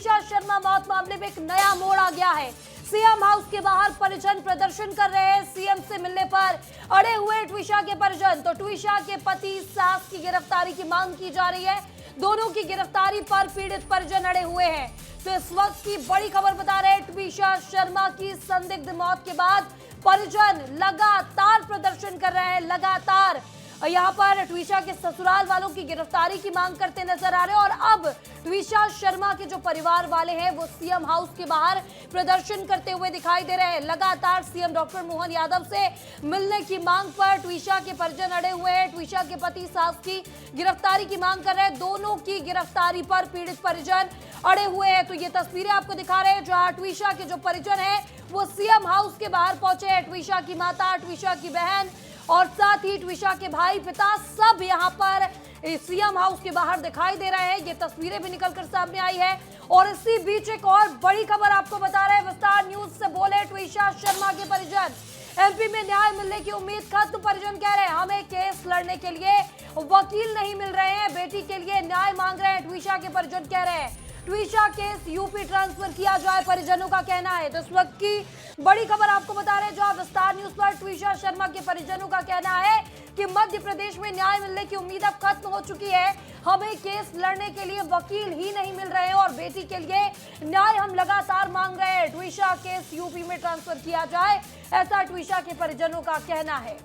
ट्विशा शर्मा मौत मामले में एक नया मोड़ आ गया है। सीएम हाउस के बाहर परिजन प्रदर्शन कर रहे हैं। सीएम से मिलने पर अड़े हुए ट्विशा के परिजन। तो ट्विशा के पति सास की गिरफ्तारी की मांग की जा रही है। दोनों की गिरफ्तारी पर पीड़ित परिजन अड़े हुए हैं। तो इस वक्त की बड़ी खबर बता रहे हैं, ट्विशा शर्मा की संदिग्ध मौत के बाद परिजन लगातार प्रदर्शन कर रहे हैं। लगातार यहाँ पर ट्विशा के ससुराल वालों की गिरफ्तारी की मांग करते नजर आ रहे हैं। और अब ट्विशा शर्मा के जो परिवार वाले हैं वो सीएम हाउस के बाहर प्रदर्शन करते हुए दिखाई दे रहे हैं। लगातार सीएम डॉक्टर मोहन यादव से मिलने की मांग पर ट्विशा के परिजन अड़े हुए हैं। ट्विशा के पति सास की गिरफ्तारी की मांग कर रहे हैं। दोनों की गिरफ्तारी पर पीड़ित परिजन अड़े हुए हैं। तो ये तस्वीरें आपको दिखा रहे हैं जहां ट्विशा के जो परिजन है वो सीएम हाउस के बाहर पहुंचे हैं। ट्विशा की माता, ट्विशा की बहन और साथ ही ट्विशा के भाई, पिता सब यहाँ पर सीएम हाउस के बाहर दिखाई दे रहे हैं। ये तस्वीरें भी निकलकर सामने आई है। और इसी बीच एक और बड़ी खबर आपको बता रहे हैं, विस्तार न्यूज से बोले ट्विशा शर्मा के परिजन। एमपी में न्याय मिलने की उम्मीद खत्म। परिजन कह रहे हैं हमें केस लड़ने के लिए वकील नहीं मिल रहे हैं, बेटी के लिए न्याय मांग रहे हैं। ट्विशा के परिजन कह रहे हैं ट्विशा केस यूपी ट्रांसफर किया जाए, परिजनों का कहना है। तो इस वक्त की बड़ी खबर आपको बता रहे हैं जहां विस्तार न्यूज पर ट्विशा शर्मा के परिजनों का कहना है कि मध्य प्रदेश में न्याय मिलने की उम्मीद अब खत्म हो चुकी है। हमें केस लड़ने के लिए वकील ही नहीं मिल रहे हैं और बेटी के लिए न्याय हम लगातार मांग रहे हैं। ट्विशा केस यूपी में ट्रांसफर किया जाए, ऐसा ट्विशा के परिजनों का कहना है।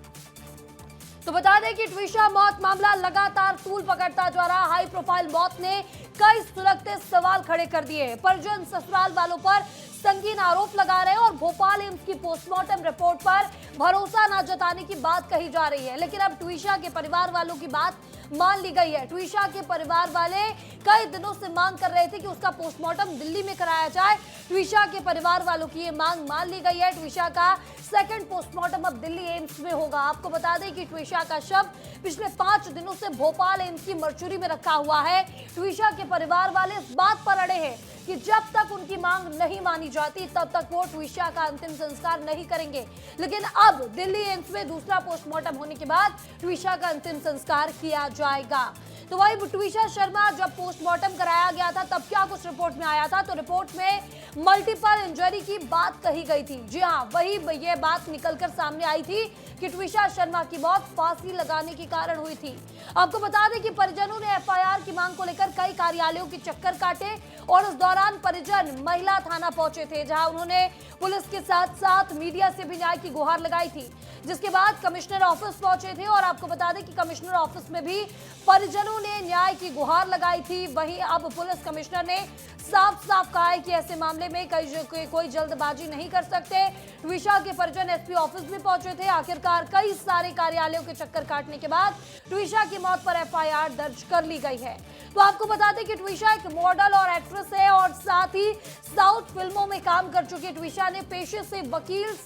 तो बता दें कि ट्विशा मौत मामला लगातार तूल पकड़ता जा रहा। हाई प्रोफाइल मौत ने कई सुलगते सवाल खड़े कर दिए। परिजन ससुराल वालों पर संगीन आरोप लगा रहे हैं और भोपाल एम्स की पोस्टमार्टम रिपोर्ट पर भरोसा न जताने की बात कही जा रही है। लेकिन अब ट्विशा के परिवार वालों की बात मान ली गई है। ट्विशा के परिवार वाले कई दिनों से मांग कर रहे थे कि उसका पोस्टमार्टम दिल्ली में कराया जाए। ट्विशा के परिवार वालों की ये मांग मान ली गई है। ट्विशा का सेकंड पोस्टमार्टम अब दिल्ली एम्स में होगा। आपको बता दें कि ट्विशा का शव पिछले 5 दिनों से भोपाल एम्स की मर्चुरी में रखा हुआ है। ट्विशा के परिवार वाले इस बात पर अड़े हैं कि जब तक उनकी मांग नहीं मानी जाती तब तक वो ट्विशा का अंतिम संस्कार नहीं करेंगे। लेकिन अब दिल्ली एम्स में दूसरा पोस्टमार्टम होने के बाद ट्विशा का अंतिम संस्कार किया जाएगा। तो वही ट्विशा शर्मा जब पोस्टमार्टम कराया गया था तब क्या कुछ रिपोर्ट में आया था, तो रिपोर्ट में मल्टीपल इंजरी की बात कही गई थी। जी हाँ, वही ये बात निकलकर सामने आई थी कि ट्विशा शर्मा की मौत फांसी लगाने के कारण हुई थी। आपको बता दें कि परिजनों ने एफआईआर की मांग को लेकर कई कार्यालयों के चक्कर काटे और उस दौरान परिजन महिला थाना पहुंचे थे, जहां उन्होंने पुलिस के साथ साथ मीडिया से भी न्याय की गुहार लगाई थी। जिसके बाद कमिश्नर ऑफिस पहुंचे थे और आपको बता दें कि कमिश्नर ऑफिस में भी परिजनों ने न्याय की गुहार लगाई थी। वहीं अब पुलिस कमिश्नर ने साफ साफ कहा है कि ऐसे मामले में कोई जल्दबाजी नहीं कर सकते। ट्विशा के परिजन एसपी ऑफिस में पहुंचे थे। आखिरकार कई सारे कार्यालयों के चक्कर काटने के बाद ट्विशा की मौत पर एफआईआर दर्ज कर ली गई है। तो आपको बता दें कि ट्विशा एक मॉडल और एक्ट्रेस है और साथ ही साउथ फिल्मों में काम कर चुकी ट्विशा ने पेशे से वकील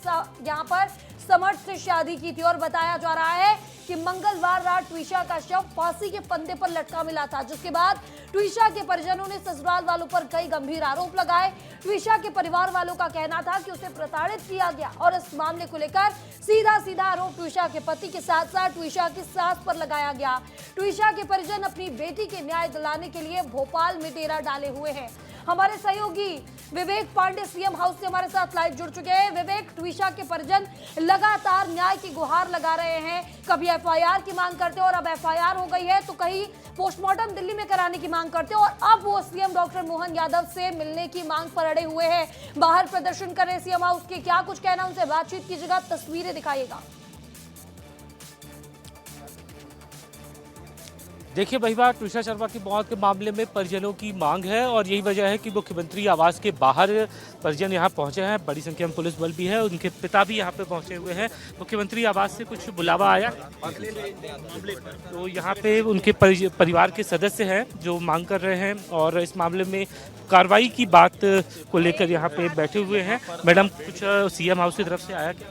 यहाँ पर समर्थ से शादी की थी। और बताया जा रहा है कि मंगलवार रात ट्विशा का शव फांसी के फंदे पर लटका मिला था, जिसके बाद ट्विशा के परिजनों ने ससुराल वालों पर कई गंभीर आरोप लगाए। ट्विशा के परिवार वालों का कहना था कि उसे प्रताड़ित किया गया और इस मामले को लेकर सीधा आरोप ट्विशा के पति के साथ साथ ट्विशा की सास पर लगाया गया। ट्विशा के परिजन अपनी बेटी के न्याय दिलाने के लिए भोपाल में डेरा डाले हुए हैं। हमारे सहयोगी विवेक पांडे सीएम हाउस से हमारे साथ लाइव जुड़ चुके हैं। विवेक, ट्विशा के परिजन लगातार न्याय की गुहार लगा रहे हैं, कभी एफआईआर की मांग करते हैं और अब एफआईआर हो गई है तो कहीं पोस्टमार्टम दिल्ली में कराने की मांग करते हैं और अब वो सीएम डॉक्टर मोहन यादव से मिलने की मांग पर अड़े हुए हैं। बाहर प्रदर्शन कर रहे सीएम हाउस के, क्या कुछ कहना, उनसे बातचीत कीजिएगा, तस्वीरें दिखाइएगा। देखिए महिमा, ट्विशा शर्मा की मौत के मामले में परिजनों की मांग है और यही वजह है कि मुख्यमंत्री आवास के बाहर परिजन यहां पहुंचे हैं। बड़ी संख्या में पुलिस बल भी है, उनके पिता भी यहां पे पहुंचे हुए हैं। मुख्यमंत्री आवास से कुछ बुलावा आया तो यहां पे उनके परिवार के सदस्य हैं जो मांग कर रहे हैं और इस मामले में कार्रवाई की बात को लेकर यहाँ पे बैठे हुए हैं। मैडम, कुछ सीएम हाउस की तरफ से आया क्या?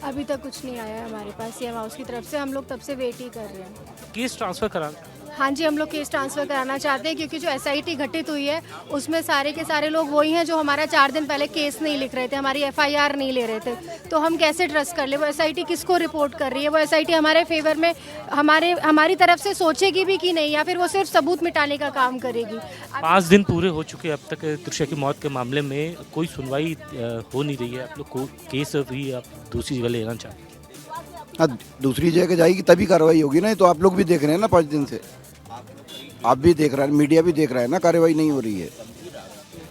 अभी तक कुछ नहीं आया है हमारे पास सीएम हाउस की तरफ से। हम लोग तब से वेट ही कर रहे हैं। केस ट्रांसफर करा? हाँ जी, हम लोग केस ट्रांसफ़र कराना चाहते हैं क्योंकि जो एसआईटी गठित हुई है उसमें सारे के सारे लोग वही हैं जो हमारा 4 दिन पहले केस नहीं लिख रहे थे, हमारी एफआईआर नहीं ले रहे थे। तो हम कैसे ट्रस्ट कर ले? वो एसआईटी किसको रिपोर्ट कर रही है? वो एसआईटी हमारे फेवर में हमारी तरफ से सोचेगी भी कि नहीं, या फिर वो सिर्फ सबूत मिटाने का काम करेगी। 5 दिन पूरे हो चुके, अब तक त्रिशा की मौत के मामले में कोई सुनवाई हो नहीं रही है। आप लोग को केस भी आप दूसरी जगह लेना चाहते हैं? हाँ, दूसरी जगह जाएगी तभी कार्रवाई होगी ना। ये तो आप लोग भी देख रहे हैं ना, 5 दिन से आप भी देख रहे हैं, मीडिया भी देख रहा है ना, कार्रवाई नहीं हो रही है।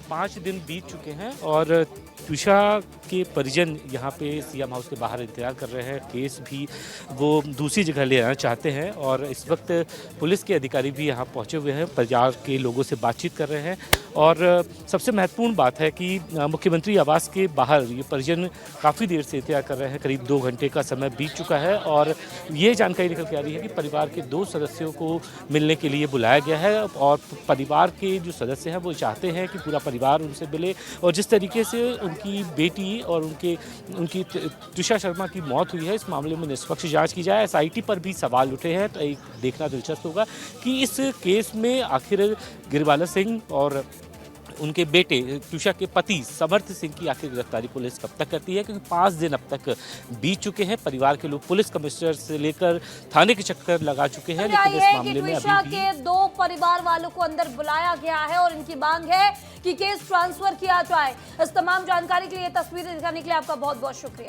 5 दिन बीत चुके हैं और त्विषा के परिजन यहाँ पे सीएम हाउस के बाहर इंतजार कर रहे हैं। केस भी वो दूसरी जगह ले जाना चाहते हैं और इस वक्त पुलिस के अधिकारी भी यहाँ पहुँचे हुए हैं, परिवार के लोगों से बातचीत कर रहे हैं। और सबसे महत्वपूर्ण बात है कि मुख्यमंत्री आवास के बाहर ये परिजन काफ़ी देर से इंतजार कर रहे हैं, करीब 2 घंटे का समय बीत चुका है और ये जानकारी निकल के आ रही है कि परिवार के 2 सदस्यों को मिलने के लिए बुलाया गया है और परिवार के जो सदस्य हैं वो चाहते हैं कि पूरा परिवार उनसे मिले और जिस तरीके से उनकी बेटी और उनकी त्विषा शर्मा की मौत हुई है, इस मामले में निष्पक्ष जांच की जाए। एसआईटी पर भी सवाल उठे हैं, तो एक देखना दिलचस्प होगा कि इस केस में आखिर गिरवाला सिंह और उनके बेटे त्विषा के पति समर्थ सिंह की आखिर गिरफ्तारी पुलिस कब तक करती है, क्योंकि 5 दिन अब तक बीत चुके हैं। परिवार के लोग पुलिस कमिश्नर से लेकर थाने के चक्कर लगा चुके हैं, लेकिन इस मामले में त्विषा अभी के 2 परिवार वालों को अंदर बुलाया गया है और इनकी मांग है कि केस ट्रांसफर किया जाए। इस तमाम जानकारी के लिए, तस्वीरें दिखाने के लिए आपका बहुत बहुत शुक्रिया।